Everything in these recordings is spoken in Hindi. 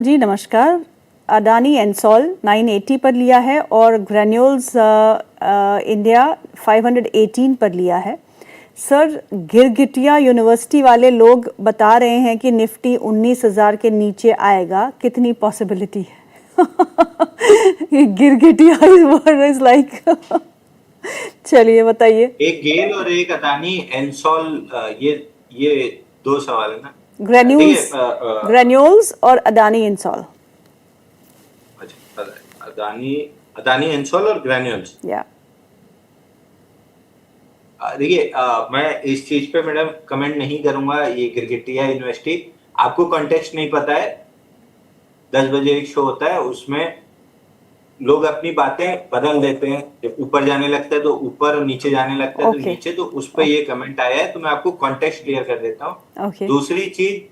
जी नमस्कार। अडानी एनसॉल 980 पर लिया है और ग्रैन्यूल्स इंडिया 518 पर लिया है। सर, गिरगिटिया यूनिवर्सिटी वाले लोग बता रहे हैं कि निफ्टी 19,000 के नीचे आएगा, कितनी पॉसिबिलिटी है? गिरगिटिया इज लाइक चलिए बताइए। एक गेल और एक अदानी एनसॉल, ये दो सवाल है ना। देखिए, ग्रैन्यूल्स और अडानी एनसॉल। अच्छा, अदानी अदानी एनसॉल और ग्रैन्यूल्स। या देखिए, मैं इस चीज पे मैडम कमेंट नहीं करूंगा। ये गिरगिटिया यूनिवर्सिटी, आपको कॉन्टेक्स्ट नहीं पता है। 10 बजे एक शो होता है, उसमें लोग अपनी बातें बदल देते हैं। जब ऊपर जाने लगता है तो ऊपर, नीचे जाने लगता है तो ओके नीचे। तो उस पर ये कमेंट आया है, तो मैं आपको कॉन्टेक्स्ट क्लियर कर देता हूँ। ओके दूसरी चीज,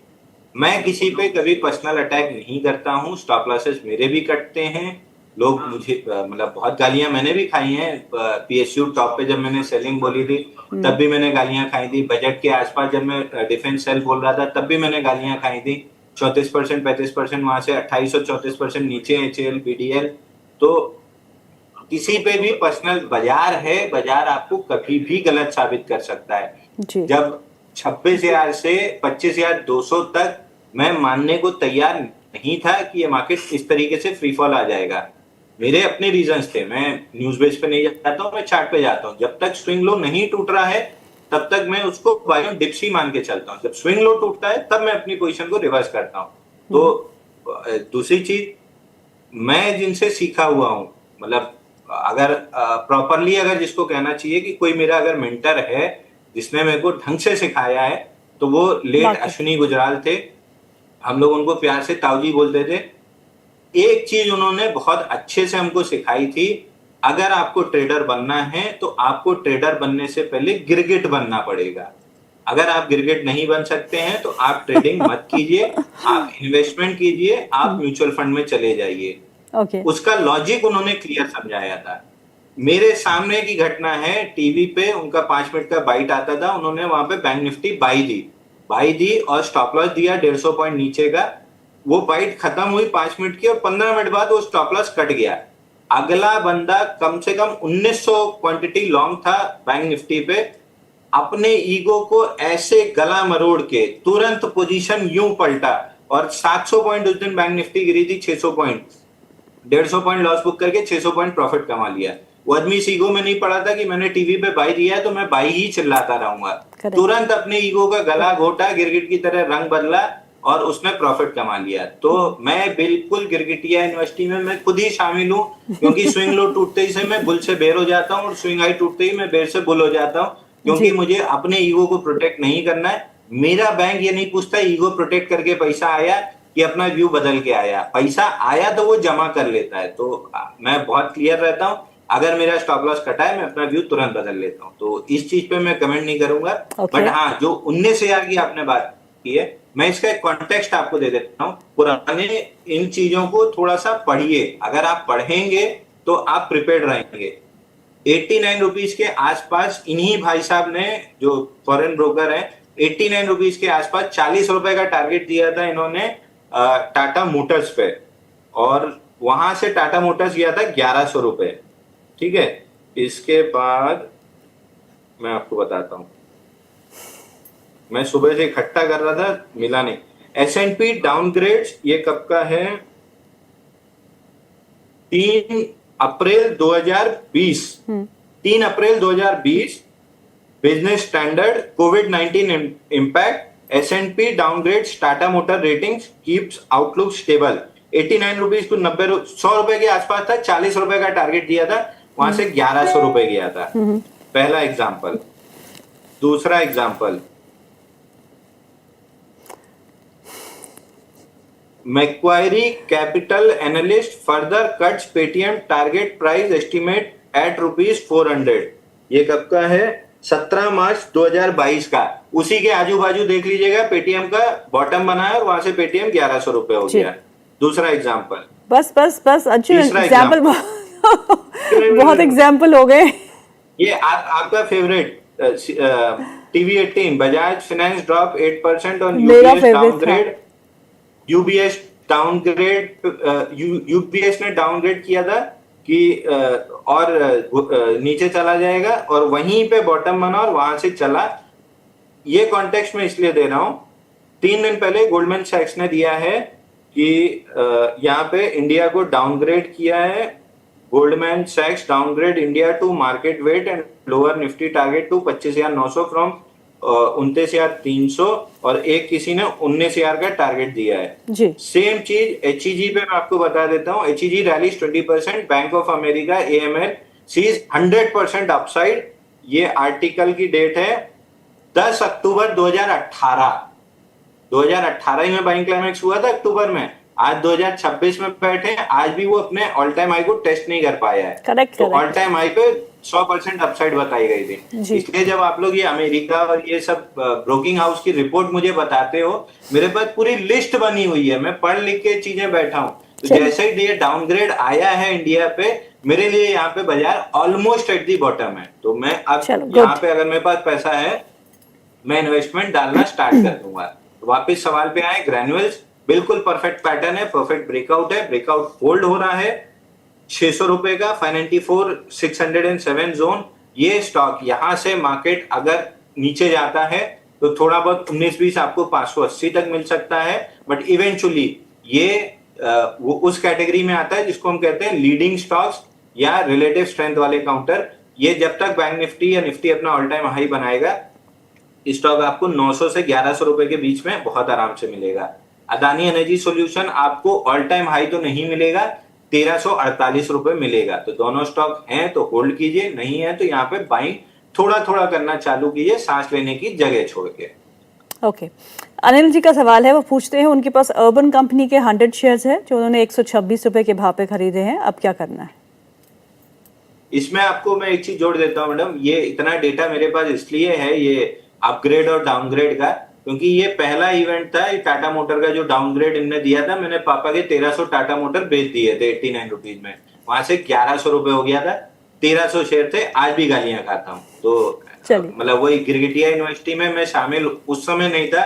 मैं किसी पे कभी पर्सनल अटैक नहीं करता हूँ। स्टॉप लॉसेस मेरे भी कटते हैं। लोग मुझे मतलब बहुत गालियां मैंने भी खाई हैं। पीएसयू टॉप पे जब मैंने सेलिंग बोली थी तब भी मैंने गालियां खाई थी। बजट के आसपास जब मैं डिफेंस सेल बोल रहा था तब भी मैंने गालियां खाई थी। 34% 35%, वहां से 2834% नीचे एचएल बीडीएल। तो किसी पे भी पर्सनल, बाजार है, बाजार आपको कभी भी गलत साबित कर सकता है। जी जब 26,000 से 25,200 तक मैं मानने को तैयार नहीं था कि ये मार्केट इस तरीके से फ्री फॉल आ जाएगा। मेरे अपने रीजंस थे। मैं न्यूज बेस पे नहीं जाता हूँ, मैं चार्ट पे जाता हूँ। जब तक स्विंग लो नहीं टूट रहा है तब तक मैं उसको बाय डिप्स ही मान के चलता हूँ। जब स्विंग लो टूटता है तब मैं अपनी पोजीशन को रिवर्स करता हूँ। तो दूसरी चीज, मैं जिनसे सीखा हुआ हूँ, मतलब अगर प्रॉपरली अगर जिसको कहना चाहिए कि कोई मेरा अगर मेंटर है जिसने मेरे को ढंग से सिखाया है, तो वो लेट मार्केट अश्विनी गुजराल थे। हम लोग उनको प्यार से ताऊजी बोलते थे। एक चीज उन्होंने बहुत अच्छे से हमको सिखाई थी, अगर आपको ट्रेडर बनना है तो आपको ट्रेडर बनने से पहले गिरगिट बनना पड़ेगा। अगर आप गिरगिट नहीं बन सकते हैं तो आप ट्रेडिंग मत कीजिए, आप इन्वेस्टमेंट कीजिए, आप म्यूचुअल फंड में चले जाइए। ओके उसका लॉजिक उन्होंने क्लियर समझाया था। मेरे सामने की घटना है, टीवी पे उनका 5 मिनट का बाइट आता था। उन्होंने वहां पे बैंक निफ्टी बाई दी और स्टॉप लॉस दिया 150 पॉइंट नीचे का। वो बाइट खत्म हुई 5 मिनट की और 15 मिनट बाद वो स्टॉप लॉस कट गया। अगला बंदा कम से कम 1900 क्वांटिटी लॉन्ग था बैंक निफ्टी पे। अपने ईगो को ऐसे गला मरोड़ के तुरंत पोजीशन यूं पलटा और 700 पॉइंट उस दिन बैंक निफ्टी गिरी थी, 600 पॉइंट। 150 पॉइंट लॉस बुक करके 600 पॉइंट प्रॉफिट कमा लिया। वो आदमी इस ईगो में नहीं पड़ा था कि मैंने टीवी पे बाई दिया है तो मैं बाई ही चिल्लाता रहूंगा। करेक्ट तुरंत अपने ईगो का गला घोटा, गिरगिट की तरह रंग बदला और उसने प्रॉफिट कमा लिया। तो मैं बिल्कुल गिरगिटिया यूनिवर्सिटी में मैं खुद ही शामिल हूँ, क्योंकि स्विंग लो टूटते ही से मैं बुल से बेर हो जाता हूँ और स्विंग हाई टूटते ही मैं बेर से बुल हो जाता हूँ, क्योंकि जी मुझे अपने ईगो को प्रोटेक्ट नहीं करना है। मेरा बैंक ये नहीं पूछता ईगो प्रोटेक्ट करके पैसा आया कि अपना व्यू बदल के आया। पैसा आया तो वो जमा कर लेता है। तो मैं बहुत क्लियर रहता हूँ, अगर मेरा स्टॉप लॉस कटा है मैं अपना व्यू तुरंत बदल लेता हूँ। तो इस चीज पे मैं कमेंट नहीं करूंगा। ओके बट हाँ, जो 19,000 की आपने बात की है, मैं इसका एक कॉन्टेक्स्ट आपको दे देता हूँ। पुराने इन चीजों को थोड़ा सा पढ़िए। अगर आप पढ़ेंगे तो आप प्रिपेयर्ड रहेंगे। 89 रुपीज के आसपास इन्हीं भाई साहब ने, जो फॉरेन ब्रोकर है, 89 रुपीज के आसपास 40 रुपए का टारगेट दिया था इन्होंने टाटा मोटर्स पे। और वहां से टाटा मोटर्स गया था 1100 रुपए। ठीक है, इसके बाद मैं आपको बताता हूं। मैं सुबह से इकट्ठा कर रहा था, मिला नहीं। S&P डाउनग्रेड्स ये कब का है? 3 अप्रैल 2020। 3 अप्रैल 2020। बिजनेस स्टैंडर्ड, कोविड-19 impact, S&P downgrades Tata Motor ratings, keeps outlook stable. 89 rupees को 100 रुपए के आसपास था। 40 रुपए का टारगेट दिया था, वहां से 1100 रुपए गया था। पहला एग्जाम्पल। दूसरा example, Macquarie capital analyst further cuts Paytm target price estimate at ₹400। ये कब का है? 17 मार्च 2022 का। उसी के आजू बाजू देख लीजिएगा, पेटीएम का बॉटम बना है और वहां से पेटीएम 1100 रुपए हो जी गया। दूसरा एग्जाम्पल। बस बस बस अच्छे तीसरा एग्जाम्पल बहुत एग्जाम्पल, एग्जाम्पल हो गए। ये आपका favourite TV 18, Bajaj finance drop 8% on मेरा यूबीएस फेवरेट था। डाउनग्रेड। यूबीएस डाउनग्रेड, यूपीएस ने डाउनग्रेड किया था कि और नीचे चला जाएगा, और वहीं पे बॉटम बना और वहां से चला। ये कॉन्टेक्स्ट में इसलिए दे रहा हूं, 3 दिन पहले गोल्डमैन सैक्स ने दिया है कि यहाँ पे इंडिया को डाउनग्रेड किया है। गोल्डमैन सैक्स downgrade India to market weight and lower Nifty target to 25,900 from 29,300, और एक किसी ने 19,000 का टारगेट दिया है जी। सेम चीज HEG पे मैं आपको बता देता हूँ। HEG rallies 20%, bank of America AML sees 100% upside. ये आर्टिकल की डेट है 10 अक्टूबर 2018। 2018 में बाइंग क्लाइमेक्स हुआ था अक्टूबर में। आज 2026 में बैठे हैं, आज भी वो अपने ऑल टाइम हाई को टेस्ट नहीं कर पाया है। करेक्ट, तो ऑल करेक्ट। टाइम हाई पे 100% अपसाइड बताई गई थी। जी। इसलिए जब आप लोग ये अमेरिका और ये सब ब्रोकिंग हाउस की रिपोर्ट मुझे बताते हो, मेरे पास पूरी लिस्ट बनी हुई है, मैं पढ़ लिख के चीजें बैठा हूँ। तो चलिए। जैसे ही ये डाउनग्रेड आया है इंडिया पे, मेरे लिए यहाँ पे बाजार ऑलमोस्ट एट दी बॉटम है। तो मैं अब चलो, यहाँ गुड। पे अगर मेरे पास पैसा है, मैं इन्वेस्टमेंट डालना स्टार्ट कर दूंगा। तो वापस सवाल पे आए, ग्रैन्युअल्स बिल्कुल परफेक्ट पैटर्न है, परफेक्ट ब्रेकआउट है, ब्रेकआउट होल्ड हो रहा है 600 रुपए का 594 607 जोन। ये स्टॉक यहां से मार्केट अगर नीचे जाता है तो थोड़ा बहुत 19-20 आपको 580 तक मिल सकता है, बट इवेंचुअली ये वो उस कैटेगरी में आता है जिसको हम कहते हैं लीडिंग स्टॉक्स या रिलेटिव स्ट्रेंथ वाले काउंटर। ये जब तक बैंक निफ्टी या निफ्टी अपना ऑल टाइम हाई बनाएगा, स्टॉक आपको 900 से 1100 रुपए के बीच में बहुत आराम से मिलेगा। अदानी एनर्जी सॉल्यूशन आपको ऑल टाइम हाई तो नहीं मिलेगा, 1348 रुपए मिलेगा। तो दोनों स्टॉक हैं तो होल्ड कीजिए, नहीं है तो यहाँ पे बाइंग थोड़ा थोड़ा करना चालू कीजिए, सांस लेने की जगह छोड़ के। ओके। अनिल जी का सवाल है, वो पूछते हैं उनके पास अर्बन कंपनी के 100 शेयर्स है जो उन्होंने 126 रुपए के भाव पे खरीदे हैं, अब क्या करना है? इसमें आपको मैं एक चीज जोड़ देता हूँ मैडम, ये इतना डेटा मेरे पास इसलिए है, ये अपग्रेड और डाउनग्रेड का, क्योंकि ये पहला इवेंट था टाटा मोटर का जो डाउनग्रेड इनने दिया था। मैंने पापा के 1300 टाटा मोटर बेच दिए थे 89 रुपीज में, वहां से 1100 रुपए हो गया था, 1300 शेयर थे। आज भी गालियां खाता हूँ। तो मतलब वही गिरगिटिया यूनिवर्सिटी में मैं शामिल उस समय नहीं था,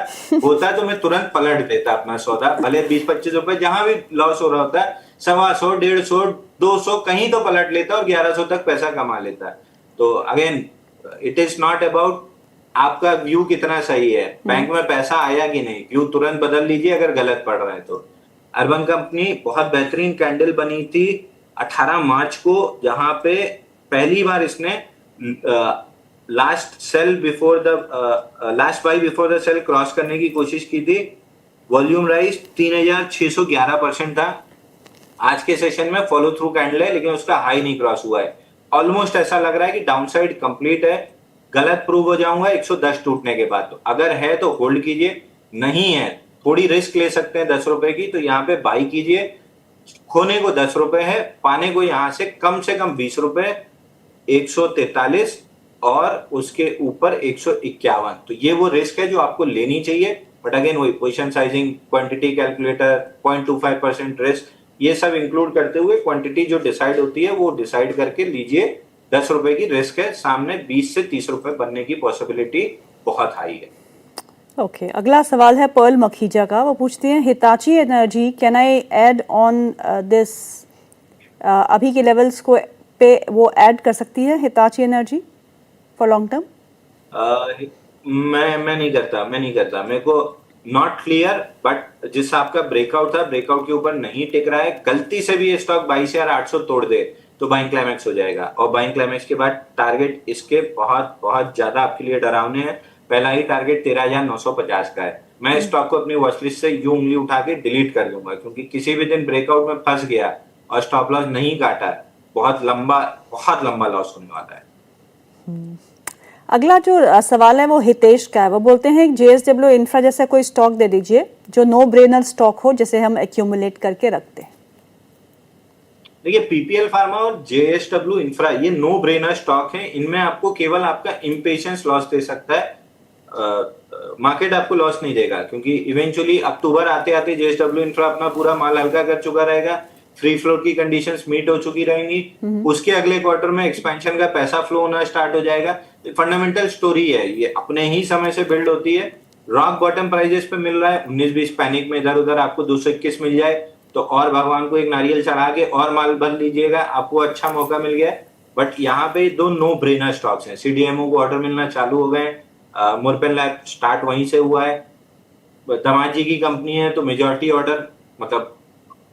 होता तो मैं तुरंत पलट देता अपना सौदा, भले 20-25 रुपए जहां भी लॉस हो रहा होता, 125, 150, 200 कहीं तो पलट लेता और 1100 तक पैसा कमा लेता। तो again it is not about आपका व्यू कितना सही है, बैंक में पैसा आया कि नहीं, व्यू तुरंत बदल लीजिए अगर गलत पड़ रहा है तो। अर्बन कंपनी बहुत बेहतरीन कैंडल बनी थी 18 मार्च को, जहां पे पहली बार इसने last buy before the sale cross करने की कोशिश की थी। वॉल्यूम राइज 3611% था। आज के सेशन में फॉलो थ्रू कैंडल है, लेकिन उसका हाई नहीं क्रॉस हुआ है। ऑलमोस्ट ऐसा लग रहा है कि डाउनसाइड कंप्लीट है। गलत प्रूव हो जाऊंगा 110 टूटने के बाद। तो अगर है तो होल्ड कीजिए, नहीं है थोड़ी रिस्क ले सकते हैं 10 रुपए की, तो यहाँ पे बाई कीजिए। खोने को 10 रुपए है, पाने को यहां से कम 20 रुपए, 143 और उसके ऊपर 151। तो ये वो रिस्क है जो आपको लेनी चाहिए। बट अगेन वही position sizing, quantity calculator, 0.25% risk, ये सब इंक्लूड करते हुए क्वांटिटी जो डिसाइड होती है वो डिसाइड करके लीजिए। 10 रुपए की रिस्क है, सामने 20 से 30 रुपए बनने की पॉसिबिलिटी बहुत हाई है। ओके। अगला सवाल है पर्ल मखीजा का, वो पूछती हैं Hitachi energy can I add on this, अभी के लेवल्स को पे वो ऐड कर सकती है Hitachi energy for long term? मैं नहीं करता, मेरे को नॉट क्लियर। बट जिस आपका ब्रेकआउट था, ब्रेकआउट के ऊपर नहीं टिक रहा है। गलती से भी ये स्टॉक 22,800 तोड़ दे तो बाइंग क्लाइमेक्स हो जाएगा, और बाइंग क्लाइमेक्स के बाद टारगेट इसके बहुत बहुत ज्यादा आपके लिए डरावने हैं। पहला ही टारगेट 13,950 का है। मैं स्टॉक को अपनी वॉचलिस्ट से यूं उंगली उठा के डिलीट कर दूंगा, क्योंकि किसी भी दिन ब्रेकआउट में फंस गया और स्टॉप लॉस नहीं काटा, बहुत लंबा लॉस होने वाला है। अगला जो सवाल है वो हितेश का है, वो बोलते हैं JSW इंफ्रा जैसा कोई स्टॉक दे दीजिए जो नो ब्रेनर स्टॉक हो, जिसे हम एक्यूमुलेट करके रखते हैं। देखिए PPL फार्मा और JSW इंफ्रा ये नो ब्रेनर स्टॉक है। इनमें आपको केवल आपका इम्पेशंस लॉस दे सकता है, मार्केट आपको लॉस नहीं देगा, क्योंकि इवेंचुअली अक्टूबर आते आते JSW इंफ्रा अपना पूरा माल हल्का कर चुका रहेगा, फ्री फ्लोट की कंडीशंस मीट हो चुकी रहेंगी, उसके अगले क्वार्टर में एक्सपेंशन का पैसा फ्लो होना स्टार्ट हो जाएगा। फंडामेंटल स्टोरी है, ये अपने ही समय से बिल्ड होती है। रॉक बॉटम प्राइजेस पे मिल रहा है, 19-20 पैनिक में इधर उधर आपको 221 मिल जाए तो और भगवान को एक नारियल चढ़ा के और माल भर लीजिएगा, आपको अच्छा मौका मिल गया। बट यहाँ पे दो नो ब्रेनर स्टॉक्स हैं, सीडीएमओ को ऑर्डर मिलना चालू हो गए, मुरपेन लैब स्टार्ट वहीं से हुआ है, दमाजी की कंपनी है तो मेजॉरिटी ऑर्डर मतलब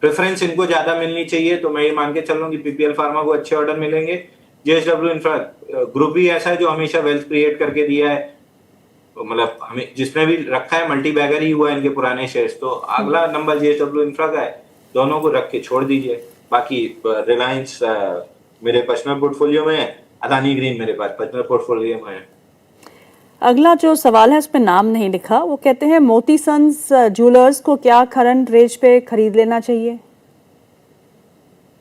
प्रेफरेंस इनको ज्यादा मिलनी चाहिए, तो मैं ये मान के चल रहा हूँ कि पीपीएल फार्मा को अच्छे ऑर्डर मिलेंगे। जेएसडब्ल्यू इंफ्रा ग्रुप ही ऐसा है जो हमेशा वेल्थ क्रिएट करके दिया है, तो मतलब हमें जिसने भी रखा है मल्टी बैगर ही हुआ है इनके पुराने शेयर्स, तो अगला नंबर जेएसडब्ल्यू इंफ्रा का है, दोनों को रख के छोड़ दीजिए। बाकी रिलायंस मेरे पर्सनल पोर्टफोलियो में है, अदानी ग्रीन मेरे पास पर्सनल पोर्टफोलियो में है। अगला जो सवाल है उस पे नाम नहीं लिखा, वो कहते हैं मोती सन्स ज्वेलर्स को क्या करंट रेंज पे खरीद लेना चाहिए?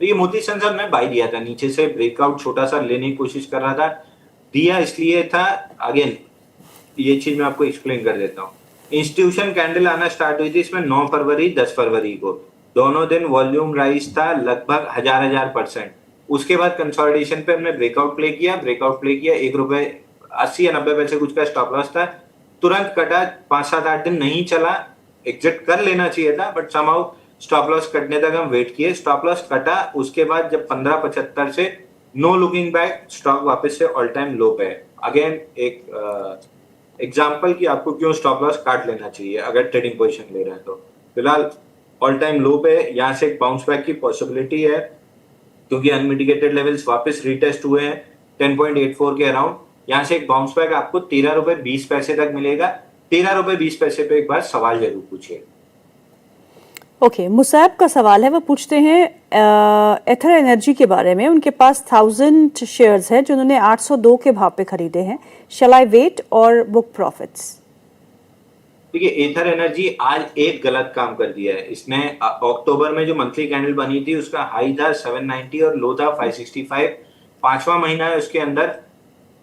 तो ये मोती सन्स हमने बाई दिया था, नीचे से ब्रेकआउट छोटा सा लेने की कोशिश कर रहा था, दिया इसलिए था, अगेन ये चीज मैं आपको एक्सप्लेन कर देता हूँ। इंस्टीट्यूशन कैंडल आना स्टार्ट हुई थी इसमें 9 फरवरी 10 फरवरी को, दोनों दिन वॉल्यूम राइज था लगभग 1000%। उसके बाद कंसोलिडेशन पे हमने ब्रेकआउट प्ले किया, 1 रुपए 80 या 90 पैसे कुछ का स्टॉप लॉस था, तुरंत कटा, 5-7-8 दिन नहीं चला, एग्जिट कर लेना चाहिए था, बट समहाउ स्टॉप लॉस कटने तक हम वेट किए, स्टॉप लॉस कटा, उसके बाद जब 15.75 से नो लुकिंग बैक स्टॉक वापस से ऑल टाइम लो पे है। अगेन एक एग्जाम्पल कि आपको क्यों स्टॉप लॉस काट लेना चाहिए अगर ट्रेडिंग पोजीशन ले रहे हैं तो। फिलहाल ऑल टाइम लो पे, यहाँ से एक बाउंस बैक की पॉसिबिलिटी है क्योंकि अनमिटिगेटेड लेवल्स वापस रीटेस्ट हुए हैं 10.84 के अराउंड, यहाँ से एक बाउंस बैक आपको 13 रुपए 20 पैसे तक मिलेगा। 13 रुपए 20 पैसे पे एक बार सवाल जरूर पूछिए। ओके, मुसैब का सवाल है, वो पूछते हैं एथर एनर्जी के बारे में। उनके पास 1000 शेयर्स है जो उन्होंने 802 के भाव पे खरीदे हैं, शैल आई वेट और बुक प्रॉफिट्स? देखिए एथर एनर्जी आज एक गलत काम कर दिया है इसने। अक्टूबर में जो मंथली कैंडल बनी थी उसका हाई था 790 और लो था 565, 5वां महीना है उसके अंदर।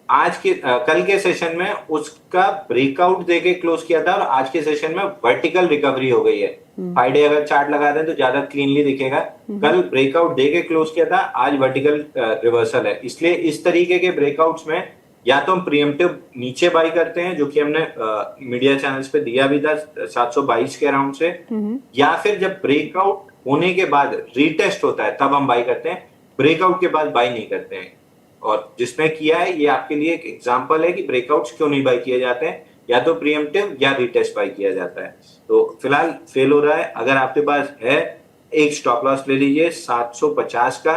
आज के कल के सेशन में उसका ब्रेकआउट देके क्लोज किया था और आज के सेशन में वर्टिकल रिकवरी हो गई है। फ्राइडे अगर चार्ट लगा दें तो ज्यादा क्लीनली दिखेगा, कल ब्रेकआउट देके क्लोज किया था, आज वर्टिकल रिवर्सल है। इसलिए इस तरीके के ब्रेकआउट्स में या तो हम प्रीएम्प्टिव नीचे बाई करते हैं जो कि हमने मीडिया चैनल्स पे दिया भी था 722 के अराउंड से, या फिर जब ब्रेकआउट होने के बाद रीटेस्ट होता है तब हम बाई करते हैं, ब्रेकआउट के बाद बाई नहीं करते हैं। और जिसने किया है ये आपके लिए एक एग्जांपल है कि ब्रेकआउट्स क्यों नहीं बाई किए जाते हैं, या तो प्रीएम्प्टिव या रीटेस्ट बाई किया जाता है। तो फिलहाल फेल हो रहा है। अगर आपके पास है एक स्टॉप लॉस ले लीजिए 750 का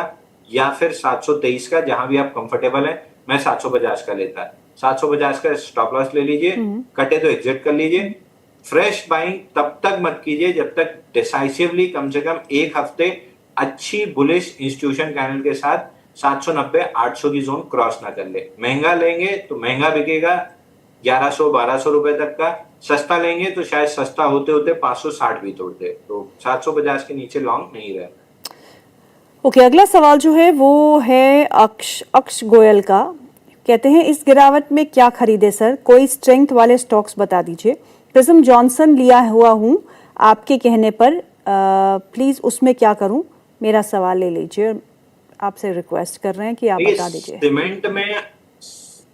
या फिर 723 का, जहां भी आप कंफर्टेबल है। मैं 750 का लेता है, 750 का स्टॉप लॉस ले लीजिए, कटे तो एग्जिट कर लीजिए। फ्रेश बाइंग तब तक मत कीजिए जब तक डिसाइसिवली कम से कम एक हफ्ते अच्छी बुलिश इंस्टीट्यूशन कैंडल के साथ 790-800 की जोन क्रॉस ना कर ले। महंगा लेंगे तो महंगा बिकेगा 1100-1200 रुपए तक का, सस्ता लेंगे तो शायद सस्ता होते होते 560 भी तोड़ दे, तो 750 के नीचे लॉन्ग नहीं रहे। ओके, अगला सवाल जो है वो है अक्ष गोयल का। कहते हैं इस गिरावट में क्या खरीदे सर, कोई स्ट्रेंथ वाले स्टॉक्स बता दीजिए। प्रिज्म जॉनसन लिया हुआ हूँ आपके कहने पर, प्लीज उसमें क्या करूँ, मेरा सवाल ले लीजिए। आपसे रिक्वेस्ट कर रहे हैं कि आप बता दीजिए।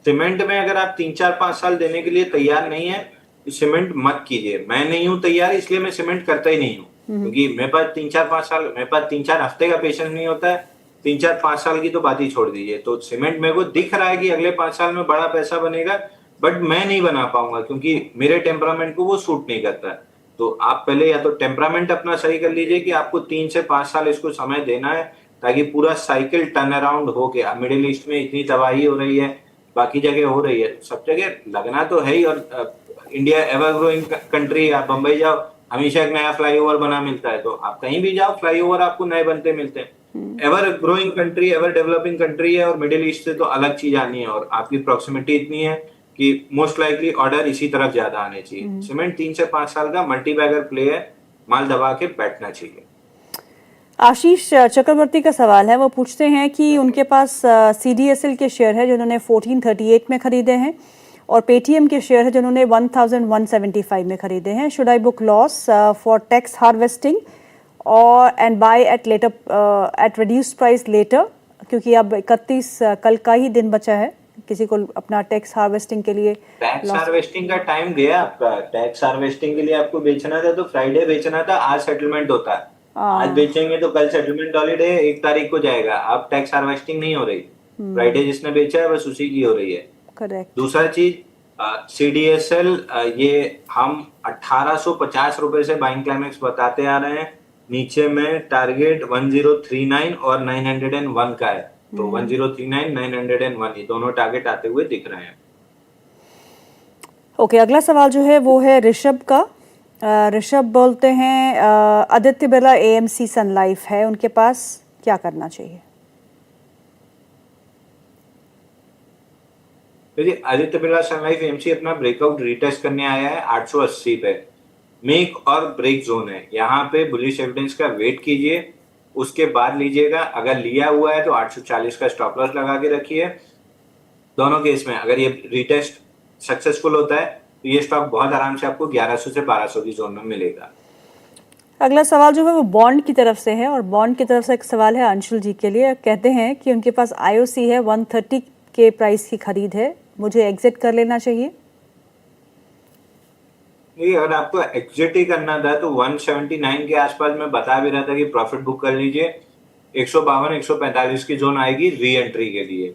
सीमेंट में अगर आप 3-4-5 साल देने के लिए तैयार नहीं है तो सीमेंट मत कीजिए। मैं नहीं हूं तैयार, इसलिए मैं सीमेंट करता ही नहीं हूं, क्योंकि मेरे पास 3-4-5 साल, मेरे पास 3-4 हफ्ते का पेशेंस नहीं होता है। 3-4-5 साल की तो बात ही छोड़ दीजिए। तो सीमेंट मेरे को दिख रहा है कि अगले 5 साल में बड़ा पैसा बनेगा, बट मैं नहीं बना पाऊंगा क्योंकि मेरे टेम्परामेंट को वो सूट नहीं करता। तो आप पहले या तो टेम्परामेंट अपना सही कर लीजिए कि आपको 3 से 5 साल इसको समय देना है, ताकि पूरा साइकिल टर्न अराउंड हो के। मिडिल ईस्ट में इतनी तबाही हो रही है, बाकी जगह हो रही है, सब जगह लगना तो है ही। और इंडिया एवर ग्रोइंग कंट्री, आप बंबई जाओ हमेशा एक नया फ्लाईओवर बना मिलता है, तो आप कहीं भी जाओ फ्लाईओवर आपको नए बनते मिलते हैं। Ever growing country, ever developing country है, और मिडिल ईस्ट से तो अलग चीज आनी है, और आपकी प्रॉक्सिमिटी इतनी है कि मोस्ट लाइकली ऑर्डर इसी तरफ ज्यादा आने चाहिए। सीमेंट 3 से 5 साल का मल्टी बैगर प्ले है, माल दबा के बैठना चाहिए। आशीष चक्रवर्ती का सवाल है, वो पूछते हैं कि उनके पास CDSL के शेयर है जो उन्होंने 1438 में खरीदे हैं, और पेटीएम के शेयर है जो उन्होंने 1175 में खरीदे हैं। Should I book loss for tax harvesting और and buy at later at reduced price later, क्योंकि अब 31 कल का ही दिन बचा है किसी को अपना टैक्स हार्वेस्टिंग के लिए टैक्स लॉस। हार्वेस्टिंग का टाइम गया आपका। टैक्स हार्वेस्टिंग के लिए आपको बेचना था तो फ्राइडे बेचना था, आज सेटलमेंट होता है। आज बेचेंगे तो कल सेटलमेंट हॉलीडे 1 तारीख को जाएगा। अब टैक्स हार्वेस्टिंग नहीं हो रही। फ्राइडे जिसने बेचा है बस उसी की हो रही है। करेक्ट। दूसरा चीज, CDSL ये हम 1850 रुपए से बाइंग क्लाइमेक्स बताते आ रहे हैं। नीचे में टारगेट 1039 और 901 का है। तो 1039 901 ये दोनों टारगेट आते हुए दिख रहे हैं। ओके, अगला सवाल जो है वो है ऋषभ का। ऋषभ बोलते हैं आदित्य बिरला AMC सन लाइफ है उनके पास, क्या करना चाहिए? देखिए, आदित्य बिरला सन लाइफ AMC अपना ब्रेकआउट रीटेस्ट करने आया है 880 पे। मेक और ब्रेक जोन है, यहाँ पे बुलिश एविडेंस का वेट कीजिए, उसके बाद लीजिएगा। अगर लिया हुआ है तो 840 का स्टॉप लॉस लगा के रखिए। दोनों केस में अगर ये रीटेस्ट सक्सेसफुल होता है तो ये स्टॉक बहुत आराम से आपको 1100 से 1200 की जोन में मिलेगा। अगला सवाल जो है वो बॉन्ड की तरफ से है, और बॉन्ड की तरफ से एक सवाल है अंशुल जी के लिए। कहते हैं कि उनके पास IOC है, 130 के प्राइस की खरीद है, मुझे एग्जिट कर लेना चाहिए? नहीं, अगर आपको एग्जिट ही करना था तो 179 के आसपास मैं बता भी रहा था कि प्रॉफिट बुक कर लीजिए। 152 145 की जोन आएगी री एंट्री के लिए।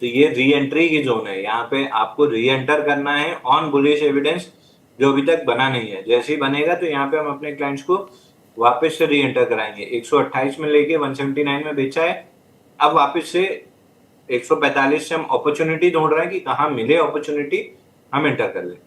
तो ये री एंट्री की जोन है, यहाँ पे आपको री एंटर करना है ऑन बुलिश एविडेंस जो अभी तक बना नहीं है। जैसे ही बनेगा तो यहाँ पे हम अपने क्लाइंट्स को वापस से री एंटर कराएंगे। 128 में लेके 179 में बेचा है, अब वापस से 145 से हम अपॉर्चुनिटी ढूंढ रहे हैं कि कहाँ मिले अपॉर्चुनिटी, हम एंटर कर लें।